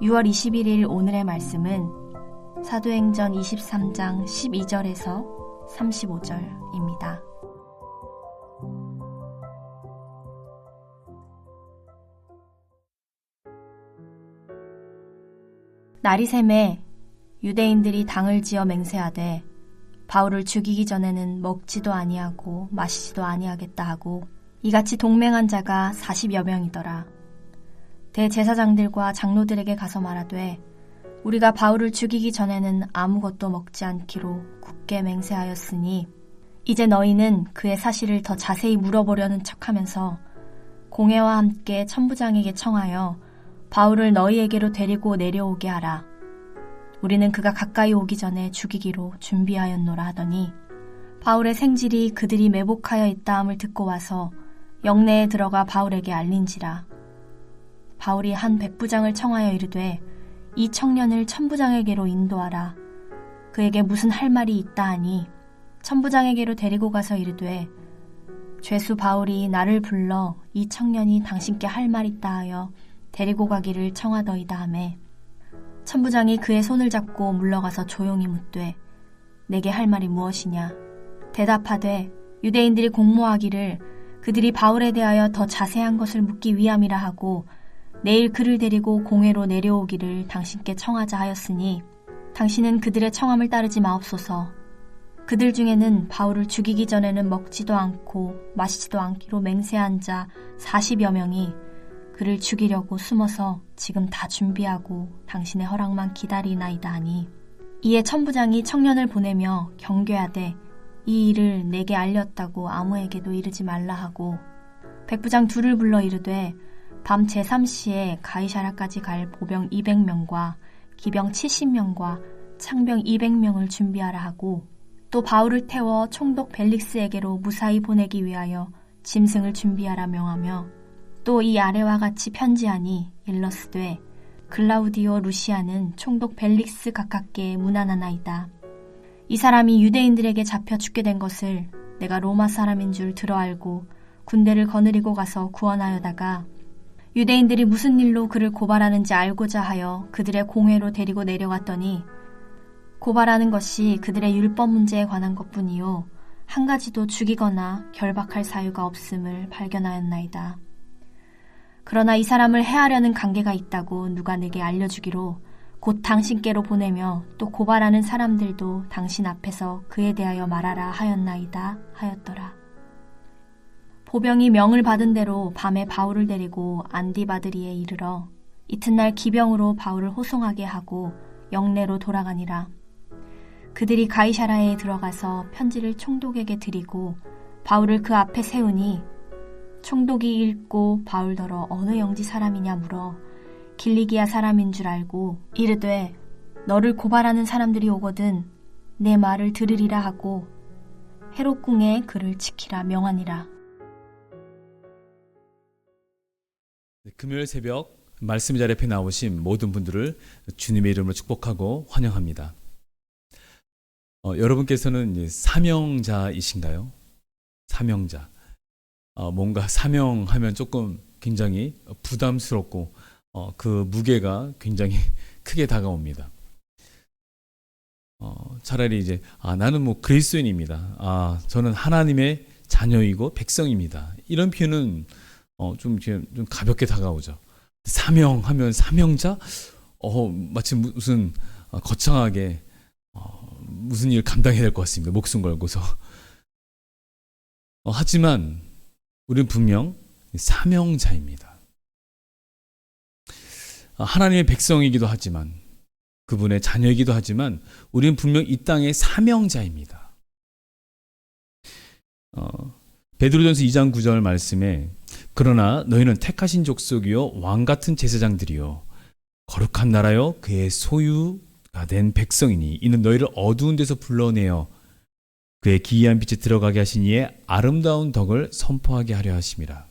6월 21일 오늘의 말씀은 사도행전 23장 12절에서 35절입니다. 날이 새매 유대인들이 당을 지어 맹세하되 바울을 죽이기 전에는 먹지도 아니하고 마시지도 아니하겠다 하고 이같이 동맹한 자가 40여 명이더라. 대제사장들과 장로들에게 가서 말하되 우리가 바울을 죽이기 전에는 아무것도 먹지 않기로 굳게 맹세하였으니 이제 너희는 그의 사실을 더 자세히 물어보려는 척하면서 공회와 함께 천부장에게 청하여 바울을 너희에게로 데리고 내려오게 하라. 우리는 그가 가까이 오기 전에 죽이기로 준비하였노라 하더니 바울의 생질이 그들이 매복하여 있다함을 듣고 와서 영내에 들어가 바울에게 알린지라. 바울이 한 백부장을 청하여 이르되 이 청년을 천부장에게로 인도하라. 그에게 무슨 할 말이 있다 하니 천부장에게로 데리고 가서 이르되 죄수 바울이 나를 불러 이 청년이 당신께 할 말 있다 하여 데리고 가기를 청하더이다 하매 천부장이 그의 손을 잡고 물러가서 조용히 묻되 내게 할 말이 무엇이냐. 대답하되 유대인들이 공모하기를 그들이 바울에 대하여 더 자세한 것을 묻기 위함이라 하고 내일 그를 데리고 공회로 내려오기를 당신께 청하자 하였으니 당신은 그들의 청함을 따르지 마옵소서. 그들 중에는 바울을 죽이기 전에는 먹지도 않고 마시지도 않기로 맹세한 자 40여 명이 그를 죽이려고 숨어서 지금 다 준비하고 당신의 허락만 기다리나이다 하니 이에 천부장이 청년을 보내며 경계하되 이 일을 내게 알렸다고 아무에게도 이르지 말라 하고 백부장 둘을 불러 이르되 밤 제3시에 가이사랴까지 갈 보병 200명과 기병 70명과 창병 200명을 준비하라 하고 또 바울을 태워 총독 벨릭스에게로 무사히 보내기 위하여 짐승을 준비하라 명하며 또 이 아래와 같이 편지하니 일러스되 글라우디오 루시아는 총독 벨릭스 가깝게 문안하나이다. 이 사람이 유대인들에게 잡혀 죽게 된 것을 내가 로마 사람인 줄 들어 알고 군대를 거느리고 가서 구원하여다가 유대인들이 무슨 일로 그를 고발하는지 알고자 하여 그들의 공회로 데리고 내려갔더니 고발하는 것이 그들의 율법 문제에 관한 것뿐이요 한 가지도 죽이거나 결박할 사유가 없음을 발견하였나이다. 그러나 이 사람을 해하려는 관계가 있다고 누가 내게 알려주기로 곧 당신께로 보내며 또 고발하는 사람들도 당신 앞에서 그에 대하여 말하라 하였나이다 하였더라. 보병이 명을 받은 대로 밤에 바울을 데리고 안디바드리에 이르러 이튿날 기병으로 바울을 호송하게 하고 영내로 돌아가니라. 그들이 가이사랴에 들어가서 편지를 총독에게 드리고 바울을 그 앞에 세우니 총독이 읽고 바울더러 어느 영지 사람이냐 물어 길리기아 사람인 줄 알고 이르되 너를 고발하는 사람들이 오거든 내 말을 들으리라 하고 헤롯궁에 그를 지키라 명하니라. 금요일 새벽 말씀 자리 앞에 나오신 모든 분들을 주님의 이름으로 축복하고 환영합니다. 여러분께서는 사명자이신가요? 사명자. 뭔가 사명하면 조금 굉장히 부담스럽고 그 무게가 굉장히 크게 다가옵니다. 차라리 이제 나는 그리스도인입니다. 저는 하나님의 자녀이고 백성입니다. 이런 표현은 좀 가볍게 다가오죠. 사명하면 사명자? 마치 무슨 거창하게 무슨 일을 감당해야 될 것 같습니다. 목숨 걸고서. 하지만 우리는 분명 사명자입니다. 하나님의 백성이기도 하지만 그분의 자녀이기도 하지만 우리는 분명 이 땅의 사명자입니다. 베드로전서 2장 9절 말씀에 그러나 너희는 택하신 족속이요 왕같은 제사장들이요 거룩한 나라요 그의 소유가 된 백성이니 이는 너희를 어두운 데서 불러내어 그의 기이한 빛에 들어가게 하신 이의 아름다운 덕을 선포하게 하려 하심이라.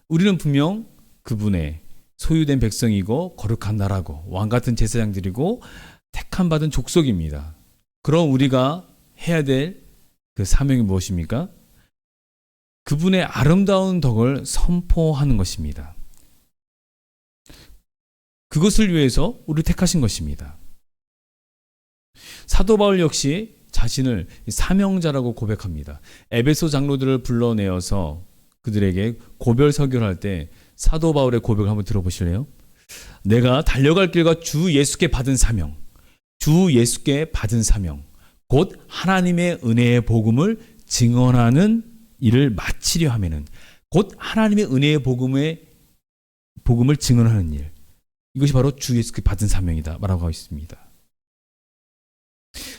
우리는 분명 그분의 소유된 백성이고 거룩한 나라고 왕같은 제사장들이고 택함 받은 족속입니다. 그럼 우리가 해야 될 그 사명이 무엇입니까? 그분의 아름다운 덕을 선포하는 것입니다. 그것을 위해서 우리를 택하신 것입니다. 사도 바울 역시 자신을 사명자라고 고백합니다. 에베소 장로들을 불러내어서 그들에게 고별 설교를 할 때 사도 바울의 고백을 한번 들어보실래요? 내가 달려갈 길과 주 예수께 받은 사명, 주 예수께 받은 사명, 곧 하나님의 은혜의 복음을 증언하는 일을 마치려 하면은, 곧 하나님의 은혜의 복음을 증언하는 일, 이것이 바로 주 예수께 받은 사명이다 말하고 하고 있습니다.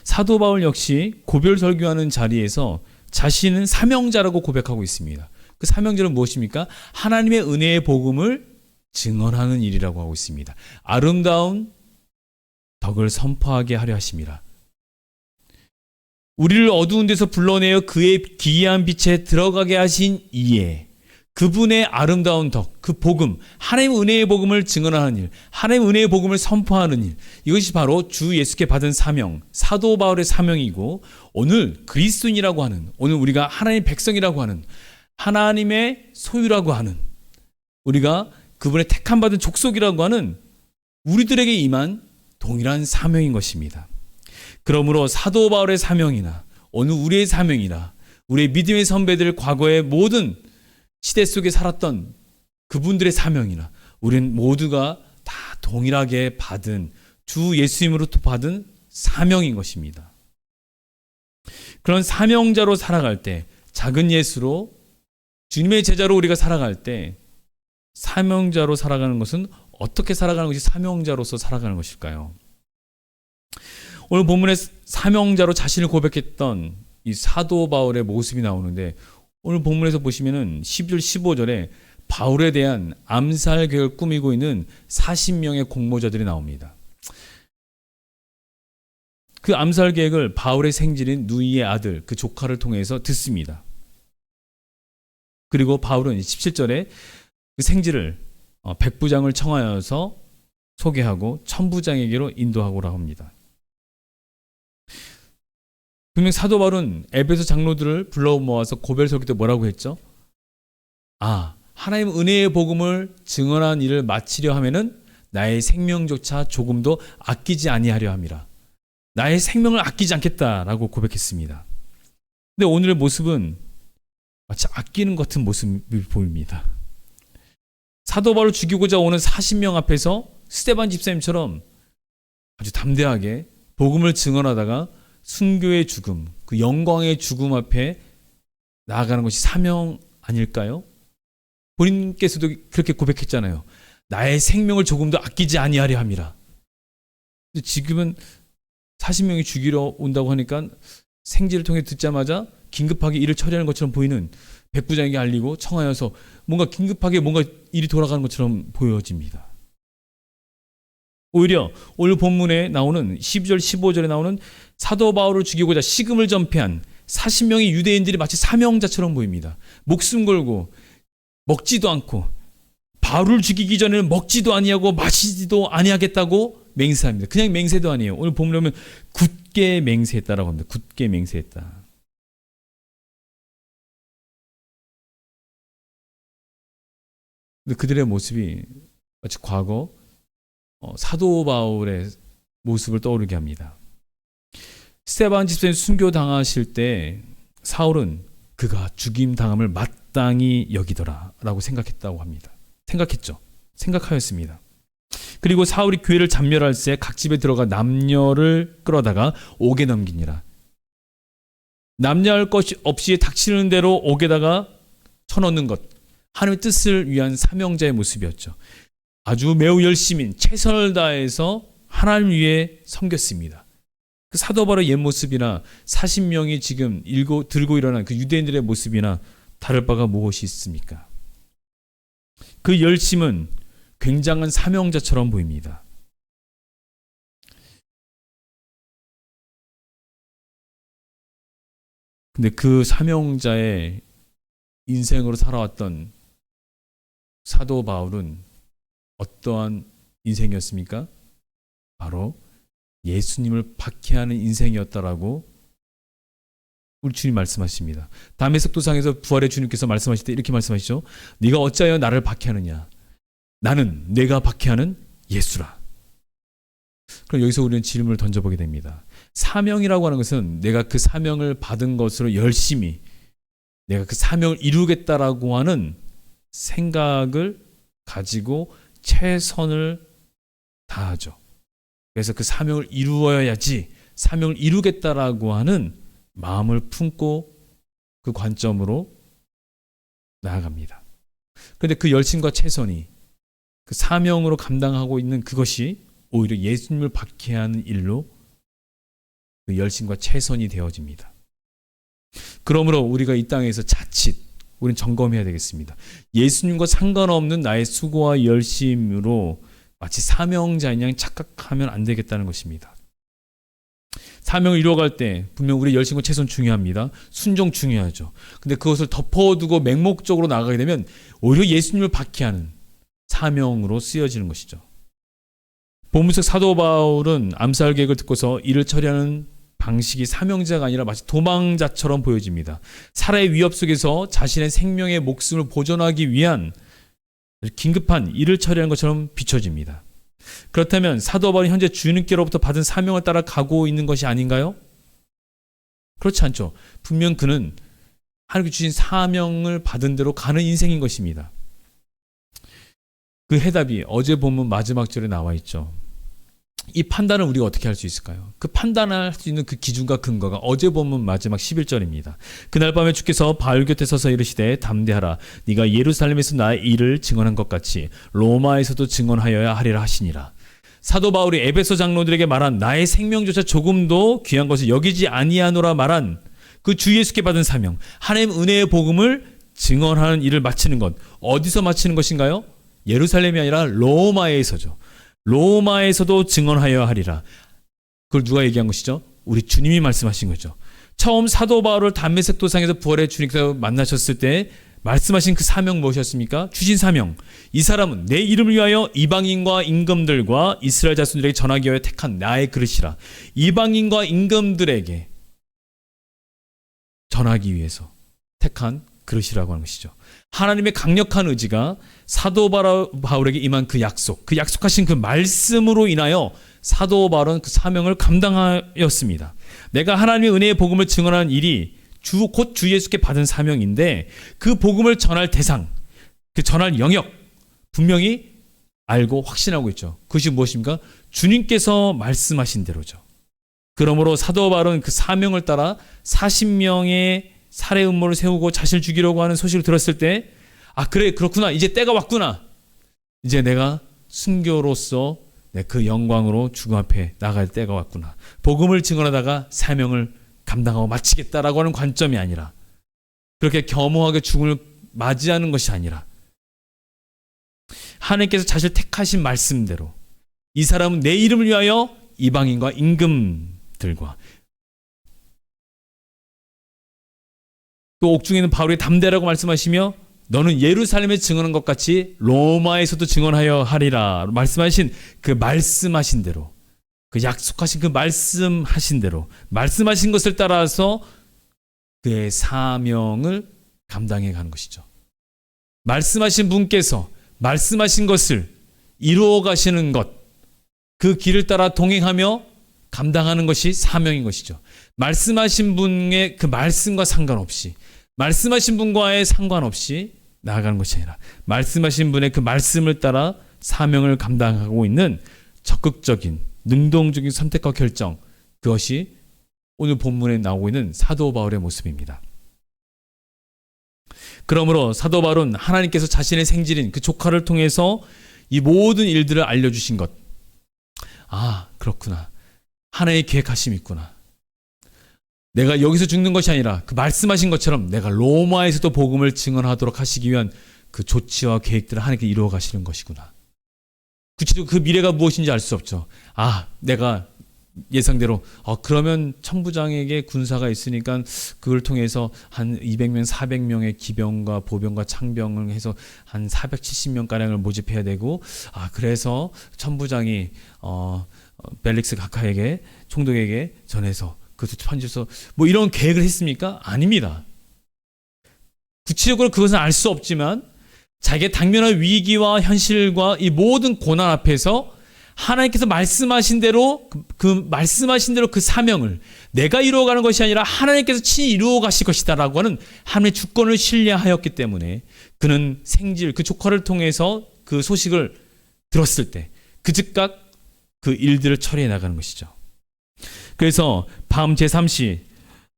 사도 바울 역시 고별 설교하는 자리에서 자신은 사명자라고 고백하고 있습니다. 그 사명자는 무엇입니까? 하나님의 은혜의 복음을 증언하는 일이라고 하고 있습니다. 아름다운 덕을 선포하게 하려 하심이라. 우리를 어두운 데서 불러내어 그의 기이한 빛에 들어가게 하신 이에 그분의 아름다운 덕, 그 복음, 하나님의 은혜의 복음을 증언하는 일, 하나님의 은혜의 복음을 선포하는 일, 이것이 바로 주 예수께 받은 사명, 사도 바울의 사명이고, 오늘 그리스도인이라고 하는, 오늘 우리가 하나님의 백성이라고 하는, 하나님의 소유라고 하는, 우리가 그분의 택함 받은 족속이라고 하는 우리들에게 임한 동일한 사명인 것입니다. 그러므로 사도 바울의 사명이나 오늘 우리의 사명이나 우리의 믿음의 선배들 과거의 모든 시대 속에 살았던 그분들의 사명이나 우리는 모두가 다 동일하게 받은 주 예수님으로부터 받은 사명인 것입니다. 그런 사명자로 살아갈 때, 작은 예수로 주님의 제자로 우리가 살아갈 때, 사명자로 살아가는 것은 어떻게 살아가는 것이 사명자로서 살아가는 것일까요? 오늘 본문에 사명자로 자신을 고백했던 이 사도 바울의 모습이 나오는데, 오늘 본문에서 보시면은 12절 15절에 바울에 대한 암살 계획을 꾸미고 있는 40명의 공모자들이 나옵니다. 그 암살 계획을 바울의 생질인 누이의 아들, 그 조카를 통해서 듣습니다. 그리고 바울은 17절에 그 생질을 백부장을 청하여서 소개하고 천부장에게로 인도하고라 합니다. 분명 사도 바울은 에베소 장로들을 불러 모아서 고별 설교 때 뭐라고 했죠? 하나님 은혜의 복음을 증언한 일을 마치려 하면은 나의 생명조차 조금도 아끼지 아니하려 함이라. 나의 생명을 아끼지 않겠다라고 고백했습니다. 근데 오늘의 모습은 마치 아끼는 것 같은 모습이 보입니다. 사도 바울을 죽이고자 오는 40명 앞에서 스데반 집사님처럼 아주 담대하게 복음을 증언하다가 순교의 죽음, 그 영광의 죽음 앞에 나아가는 것이 사명 아닐까요? 본인께서도 그렇게 고백했잖아요. 나의 생명을 조금도 아끼지 아니하려 함이라. 근데 지금은 40명이 죽이러 온다고 하니까 생지를 통해 듣자마자 긴급하게 일을 처리하는 것처럼 보이는 백부장에게 알리고 청하여서 뭔가 긴급하게 뭔가 일이 돌아가는 것처럼 보여집니다. 오히려 오늘 본문에 나오는 12절 15절에 나오는 사도 바울을 죽이고자 식음을 전폐한 40명의 유대인들이 마치 사명자처럼 보입니다. 목숨 걸고 먹지도 않고 바울을 죽이기 전에는 먹지도 아니하고 마시지도 아니하겠다고 맹세합니다. 그냥 맹세도 아니에요. 오늘 본문에 보면 굳게 맹세했다라고 합니다. 굳게 맹세했다. 근데 그들의 모습이 마치 과거 사도 바울의 모습을 떠오르게 합니다. 스데반 집사님 순교당하실 때 사울은 그가 죽임당함을 마땅히 여기더라라고 생각했다고 합니다. 생각했죠. 생각하였습니다. 그리고 사울이 교회를 잔멸할 새 각 집에 들어가 남녀를 끌어다가 옥에 넘기니라. 남녀할 것 없이 닥치는 대로 옥에다가 쳐넣는 것, 하나님의 뜻을 위한 사명자의 모습이었죠. 아주 매우 열심히 최선을 다해서 하나님 위해 섬겼습니다. 그 사도 바울의 옛 모습이나 40명이 지금 들고 일어난 그 유대인들의 모습이나 다를 바가 무엇이 있습니까? 그 열심은 굉장한 사명자처럼 보입니다. 근데 그 사명자의 인생으로 살아왔던 사도 바울은 어떠한 인생이었습니까? 바로 예수님을 박해하는 인생이었다라고 우리 주님 말씀하십니다. 다메섹 도상에서 부활의 주님께서 말씀하실 때 이렇게 말씀하시죠. 네가 어찌하여 나를 박해하느냐? 나는 내가 박해하는 예수라. 그럼 여기서 우리는 질문을 던져보게 됩니다. 사명이라고 하는 것은 내가 그 사명을 받은 것으로 열심히 내가 그 사명을 이루겠다라고 하는 생각을 가지고 최선을 다하죠. 그래서 그 사명을 이루어야지, 사명을 이루겠다라고 하는 마음을 품고 그 관점으로 나아갑니다. 그런데 그 열심과 최선이 그 사명으로 감당하고 있는 그것이 오히려 예수님을 박해하는 일로 그 열심과 최선이 되어집니다. 그러므로 우리가 이 땅에서 자칫 우리는 점검해야 되겠습니다. 예수님과 상관없는 나의 수고와 열심으로 마치 사명자인 양 착각하면 안 되겠다는 것입니다. 사명을 이루어갈 때 분명 우리의 열심과 최선 중요합니다. 순종 중요하죠. 근데 그것을 덮어두고 맹목적으로 나가게 되면 오히려 예수님을 박해하는 사명으로 쓰여지는 것이죠. 본문 속 사도 바울은 암살 계획을 듣고서 이를 처리하는 방식이 사명자가 아니라 마치 도망자처럼 보여집니다. 살아의 위협 속에서 자신의 생명의 목숨을 보존하기 위한 긴급한 일을 처리하는 것처럼 비춰집니다. 그렇다면 사도 바울이 현재 주님께로부터 받은 사명을 따라 가고 있는 것이 아닌가요? 그렇지 않죠. 분명 그는 하나님께 주신 사명을 받은 대로 가는 인생인 것입니다. 그 해답이 어제 본문 마지막 절에 나와 있죠. 이 판단을 우리가 어떻게 할 수 있을까요? 그 판단할 수 있는 그 기준과 근거가 어제 본문 마지막 11절입니다. 그날 밤에 주께서 바울 곁에 서서 이르시되 담대하라. 네가 예루살렘에서 나의 일을 증언한 것 같이 로마에서도 증언하여야 하리라 하시니라. 사도 바울이 에베소 장로들에게 말한 나의 생명조차 조금도 귀한 것을 여기지 아니하노라 말한 그 주 예수께 받은 사명, 하나님 은혜의 복음을 증언하는 일을 마치는 것, 어디서 마치는 것인가요? 예루살렘이 아니라 로마에서죠. 로마에서도 증언하여야 하리라. 그걸 누가 얘기한 것이죠? 우리 주님이 말씀하신 거죠. 처음 사도 바울을 담메색 도상에서 부활의 주님께서 만나셨을 때 말씀하신 그 사명 무엇이었습니까? 주신 사명. 이 사람은 내 이름을 위하여 이방인과 임금들과 이스라엘 자손들에게 전하기 위하여 택한 나의 그릇이라. 이방인과 임금들에게 전하기 위해서 택한 그릇이라고 하는 것이죠. 하나님의 강력한 의지가 사도 바울에게 임한 그 약속, 그 약속하신 그 말씀으로 인하여 사도 바울은 그 사명을 감당하였습니다. 내가 하나님의 은혜의 복음을 증언하는 일이 곧 주 예수께 받은 사명인데 그 복음을 전할 대상, 그 전할 영역 분명히 알고 확신하고 있죠. 그것이 무엇입니까? 주님께서 말씀하신 대로죠. 그러므로 사도 바울은 그 사명을 따라 40명의 살해 음모를 세우고 자신을 죽이려고 하는 소식을 들었을 때 그래 그렇구나, 이제 때가 왔구나, 이제 내가 순교로서 그 영광으로 죽음 앞에 나갈 때가 왔구나, 복음을 증언하다가 사명을 감당하고 마치겠다라고 하는 관점이 아니라 그렇게 겸허하게 죽음을 맞이하는 것이 아니라 하나님께서 자신을 택하신 말씀대로 이 사람은 내 이름을 위하여 이방인과 임금들과 또 옥중에는 바울이 담대라고 말씀하시며 너는 예루살렘에 증언한 것 같이 로마에서도 증언하여 하리라 말씀하신 그 말씀하신 대로, 그 약속하신 그 말씀하신 대로 말씀하신 것을 따라서 그의 사명을 감당해 가는 것이죠. 말씀하신 분께서 말씀하신 것을 이루어 가시는 것, 그 길을 따라 동행하며 감당하는 것이 사명인 것이죠. 말씀하신 분의 그 말씀과 상관없이, 말씀하신 분과의 상관없이 나아가는 것이 아니라 말씀하신 분의 그 말씀을 따라 사명을 감당하고 있는 적극적인 능동적인 선택과 결정, 그것이 오늘 본문에 나오고 있는 사도 바울의 모습입니다. 그러므로 사도 바울은 하나님께서 자신의 생질인 그 조카를 통해서 이 모든 일들을 알려주신 것, 그렇구나, 하나님의 계획하심이 있구나, 내가 여기서 죽는 것이 아니라 그 말씀하신 것처럼 내가 로마에서도 복음을 증언하도록 하시기 위한 그 조치와 계획들을 하나님께 이루어 가시는 것이구나. 구체적으로 그 미래가 무엇인지 알 수 없죠. 내가 예상대로 그러면 천부장에게 군사가 있으니까 그걸 통해서 한 200명, 400명의 기병과 보병과 창병을 해서 한 470명가량을 모집해야 되고, 그래서 천부장이 벨릭스 각하에게, 총독에게 전해서 그것을 편지해서 이런 계획을 했습니까? 아닙니다. 구체적으로 그것은 알 수 없지만 자기의 당면한 위기와 현실과 이 모든 고난 앞에서 하나님께서 말씀하신 대로 말씀하신 대로 그 사명을 내가 이루어가는 것이 아니라 하나님께서 친히 이루어 가실 것이다라고 하는 하나님의 주권을 신뢰하였기 때문에 그는 생질 그 조카를 통해서 그 소식을 들었을 때 그 즉각 그 일들을 처리해 나가는 것이죠. 그래서 밤 제3시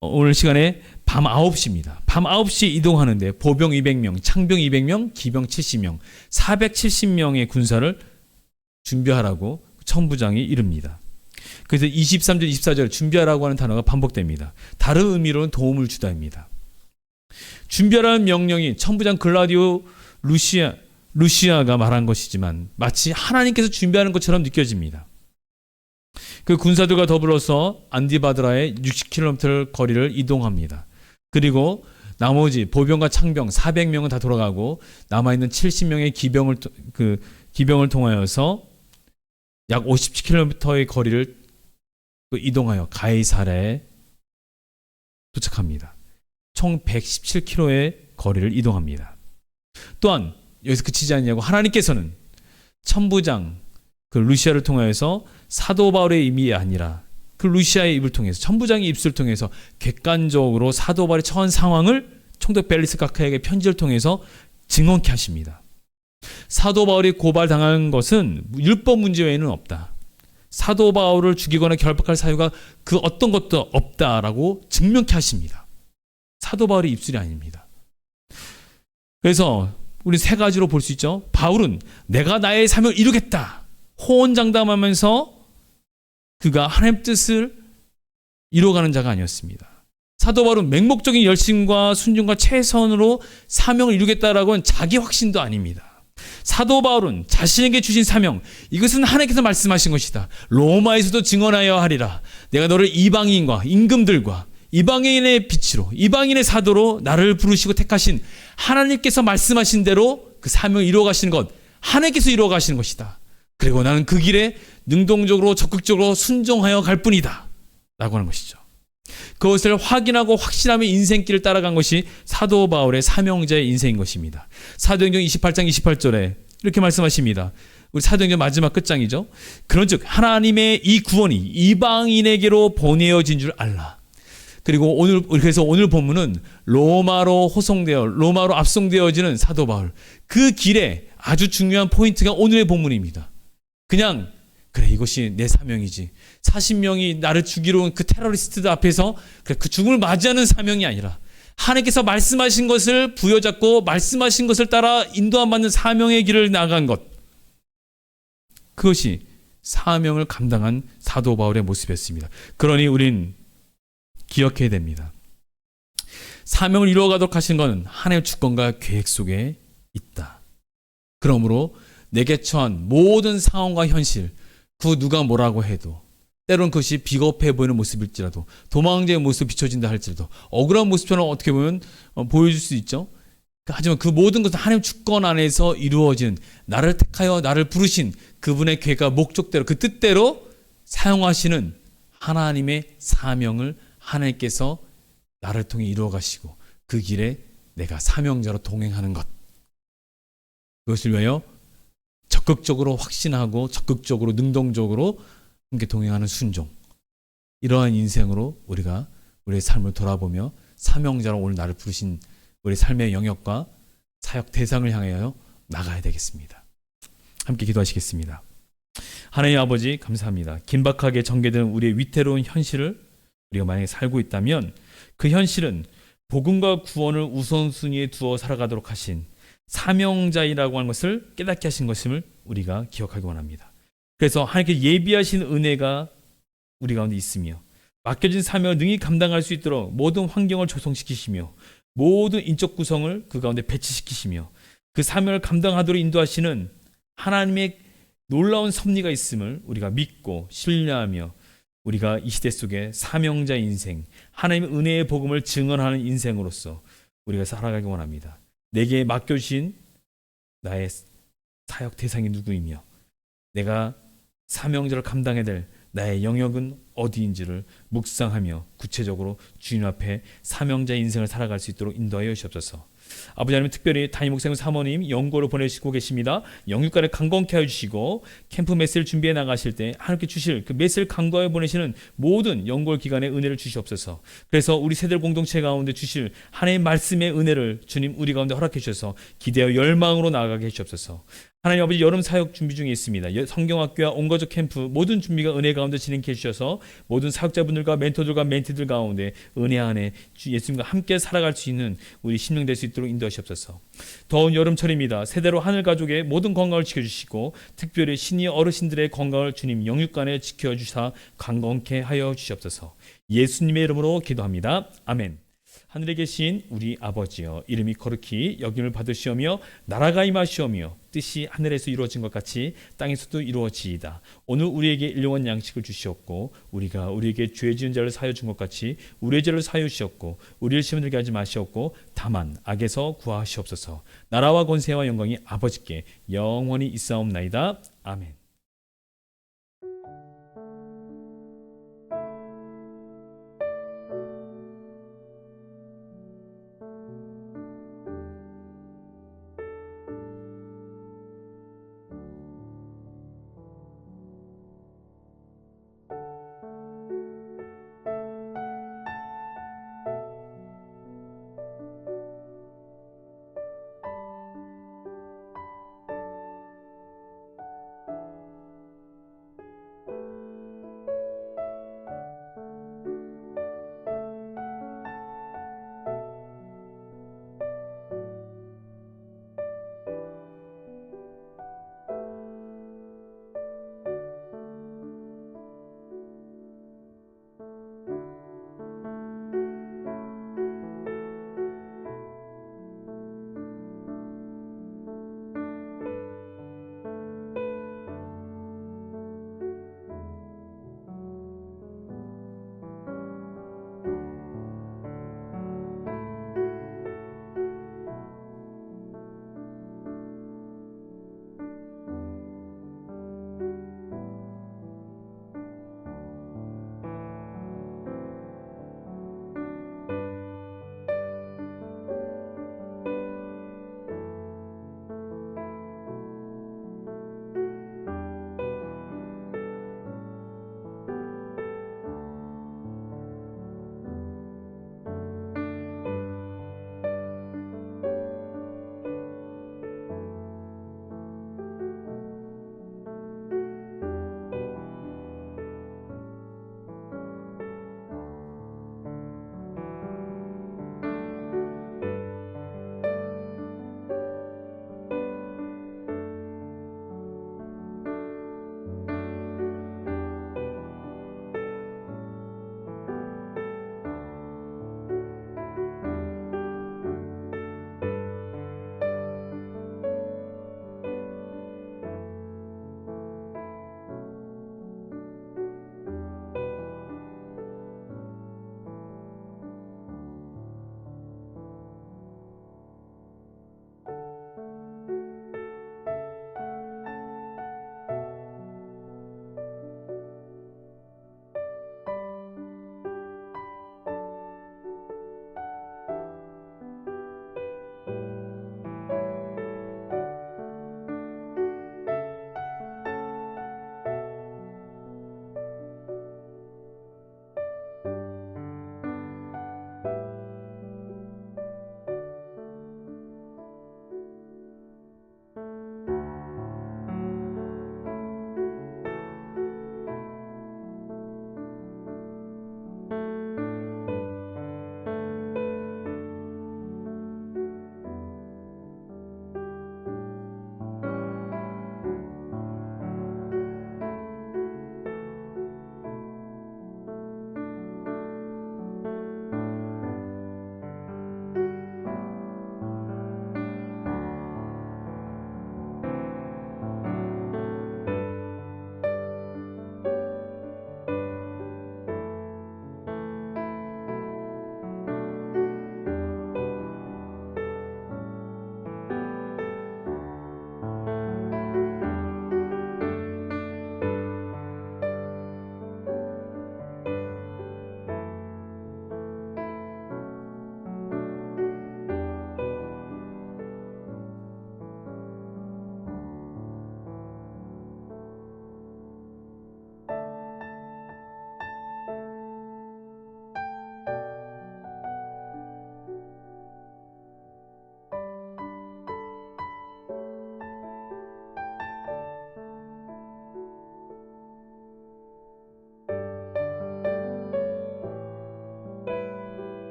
오늘 시간에 밤 9시입니다. 밤 9시에 이동하는데 보병 200명, 창병 200명, 기병 70명, 470명의 군사를 준비하라고 천부장이 이릅니다. 그래서 23절, 24절 준비하라고 하는 단어가 반복됩니다. 다른 의미로는 도움을 주다입니다. 준비하라는 명령이 천부장 글라디오 루시아가 말한 것이지만 마치 하나님께서 준비하는 것처럼 느껴집니다. 그 군사들과 더불어서 안디바드라의 60km 거리를 이동합니다. 그리고 나머지 보병과 창병 400명은 다 돌아가고 남아있는 70명의 기병을 통하여서 약 57km의 거리를 이동하여 가이사랴에 도착합니다. 총 117km의 거리를 이동합니다. 또한 여기서 그치지 않냐고 하나님께서는 천부장 그 루시아를 통하여서 사도 바울의 입이 아니라 그 루시아의 입을 통해서 천부장의 입술을 통해서 객관적으로 사도 바울의 처한 상황을 총독 벨리스 각하에게 편지를 통해서 증언케 하십니다. 사도 바울이 고발당한 것은 율법 문제 외에는 없다. 사도 바울을 죽이거나 결박할 사유가 그 어떤 것도 없다라고 증명케 하십니다. 사도 바울의 입술이 아닙니다. 그래서 우리 세 가지로 볼 수 있죠. 바울은 내가 나의 사명을 이루겠다 호언장담하면서 그가 하나님의 뜻을 이루어가는 자가 아니었습니다. 사도 바울은 맹목적인 열심과 순종과 최선으로 사명을 이루겠다라고 하는 자기 확신도 아닙니다. 사도 바울은 자신에게 주신 사명, 이것은 하나님께서 말씀하신 것이다. 로마에서도 증언하여 하리라. 내가 너를 이방인과 임금들과 이방인의 빛으로 이방인의 사도로 나를 부르시고 택하신 하나님께서 말씀하신 대로 그 사명을 이루어 가시는 것, 하나님께서 이루어 가시는 것이다. 그리고 나는 그 길에 능동적으로 적극적으로 순종하여 갈 뿐이다 라고 하는 것이죠. 그것을 확인하고 확신하며 인생길을 따라간 것이 사도 바울의 사명자의 인생인 것입니다. 사도행전 28장 28절에 이렇게 말씀하십니다. 우리 사도행전 마지막 끝장이죠. 그런즉 하나님의 이 구원이 이방인에게로 보내어진 줄 알라. 그리고 그래서 오늘 본문은 로마로 압송되어지는 사도 바울, 그 길에 아주 중요한 포인트가 오늘의 본문입니다. 그냥 그래 이것이 내 사명이지, 40명이 나를 죽이러 온 그 테러리스트들 앞에서 그래 그 죽음을 맞이하는 사명이 아니라 하나님께서 말씀하신 것을 부여잡고 말씀하신 것을 따라 인도함 받는 사명의 길을 나간 것, 그것이 사명을 감당한 사도 바울의 모습이었습니다. 그러니 우린 기억해야 됩니다. 사명을 이루어가도록 하신 것은 하나님의 주권과 계획 속에 있다. 그러므로 내게 처한 모든 상황과 현실, 그 누가 뭐라고 해도, 때로는 그것이 비겁해 보이는 모습일지라도, 도망자의 모습 비춰진다 할지라도, 억울한 모습처럼 어떻게 보면 보여줄 수 있죠. 하지만 그 모든 것은 하나님 주권 안에서 이루어진, 나를 택하여 나를 부르신 그분의 계획과 목적대로, 그 뜻대로 사용하시는 하나님의 사명을 하나님께서 나를 통해 이루어 가시고 그 길에 내가 사명자로 동행하는 것, 그것을 위하여 적극적으로 확신하고 적극적으로 능동적으로 함께 동행하는 순종, 이러한 인생으로 우리가 우리의 삶을 돌아보며 사명자로 오늘 나를 부르신 우리 삶의 영역과 사역 대상을 향하여 나가야 되겠습니다. 함께 기도하시겠습니다. 하나님 아버지 감사합니다. 긴박하게 전개되는 우리의 위태로운 현실을 우리가 만약에 살고 있다면 그 현실은 복음과 구원을 우선순위에 두어 살아가도록 하신 사명자이라고 하는 것을 깨닫게 하신 것임을 우리가 기억하기 원합니다. 그래서 하나님께 예비하신 은혜가 우리 가운데 있으며 맡겨진 사명을 능히 감당할 수 있도록 모든 환경을 조성시키시며 모든 인적 구성을 그 가운데 배치시키시며 그 사명을 감당하도록 인도하시는 하나님의 놀라운 섭리가 있음을 우리가 믿고 신뢰하며 우리가 이 시대 속에 사명자 인생, 하나님의 은혜의 복음을 증언하는 인생으로서 우리가 살아가기 원합니다. 내게 맡겨주신 나의 사역 대상이 누구이며 내가 사명자를 감당해야 될 나의 영역은 어디인지를 묵상하며 구체적으로 주님 앞에 사명자의 인생을 살아갈 수 있도록 인도하여 주시옵소서. 아버지 하나님, 특별히 담임 목사님 사모님 연고로 보내시고 계십니다. 영육간을 강건케 해주시고 캠프 메시를 준비해 나가실 때 하나님께 주실 그 메시를 강구하여 보내시는 모든 연골 기간의 은혜를 주시옵소서. 그래서 우리 세대 공동체 가운데 주실 하나님의 말씀의 은혜를 주님 우리 가운데 허락해 주셔서 기대어 열망으로 나아가게 해주옵소서. 하나님 아버지, 여름 사역 준비 중에 있습니다. 성경학교와 온가족 캠프 모든 준비가 은혜 가운데 진행해 주셔서 모든 사역자분들과 멘토들과 멘티들 가운데 은혜 안에 예수님과 함께 살아갈 수 있는 우리 심령 될 수 있도록 인도하시옵소서. 더운 여름철입니다. 세대로 하늘 가족의 모든 건강을 지켜주시고 특별히 시니어 어르신들의 건강을 주님 영육간에 지켜주사 강건케 하여 주시옵소서. 예수님의 이름으로 기도합니다. 아멘. 하늘에 계신 우리 아버지여, 이름이 거룩히 여김을 받으시오며 나라가 임하시오며 뜻이 하늘에서 이루어진 것 같이 땅에서도 이루어지이다. 오늘 우리에게 일용할 양식을 주시옵고 우리가 우리에게 죄 지은 자를 사하여 준 것 같이 우리의 죄를 사하여 주시옵고 우리를 시험에 들게 하지 마시옵고 다만 악에서 구하시옵소서. 나라와 권세와 영광이 아버지께 영원히 있사옵나이다. 아멘.